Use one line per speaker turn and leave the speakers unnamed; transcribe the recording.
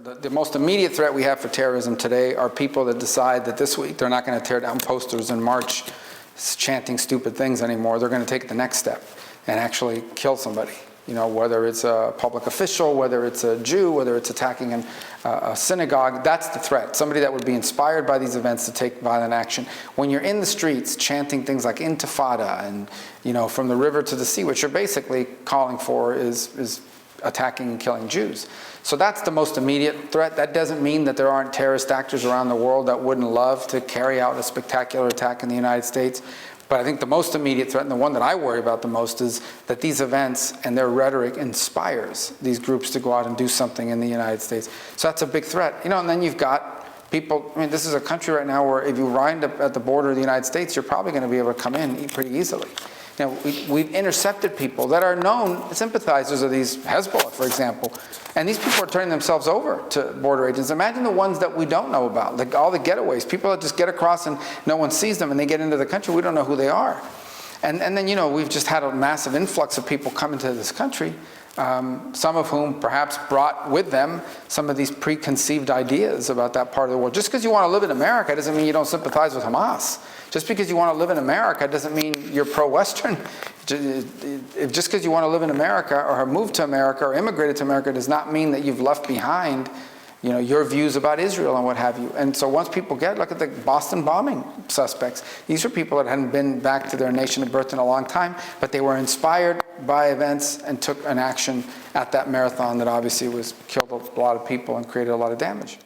The most immediate threat we have for terrorism today are people that decide that this week they're not going to tear down posters and march chanting stupid things anymore. They're going to take the next step and actually kill somebody. You know, whether it's a public official, whether it's a Jew, whether it's attacking a synagogue, that's the threat. Somebody that would be inspired by these events to take violent action. When you're in the streets chanting things like Intifada and, you know, from the river to the sea, what you're basically calling for is attacking and killing Jews. So that's the most immediate threat. That doesn't mean that there aren't terrorist actors around the world that wouldn't love to carry out a spectacular attack in the United States. But I think the most immediate threat, and the one that I worry about the most, is that these events and their rhetoric inspires these groups to go out and do something in the United States. So that's a big threat. You know, and then you've got people, I mean, this is a country right now where if you wind up at the border of the United States, you're probably going to be able to come in pretty easily. You know, we've intercepted people that are known sympathizers of these, Hezbollah, for example, and these people are turning themselves over to border agents. Imagine the ones that we don't know about, like all the getaways, people that just get across and no one sees them and they get into the country, we don't know who they are. And then, you know, we've just had a massive influx of people coming to this country, some of whom perhaps brought with them some of these preconceived ideas about that part of the world. Just because you want to live in America doesn't mean you don't sympathize with Hamas. Just because you want to live in America doesn't mean you're pro-Western. Just because you want to live in America or have moved to America or immigrated to America does not mean that you've left behind, you know, your views about Israel and what have you. And so once people look at the Boston bombing suspects. These are people that hadn't been back to their nation of birth in a long time, but they were inspired by events and took an action at that marathon that obviously killed a lot of people and created a lot of damage.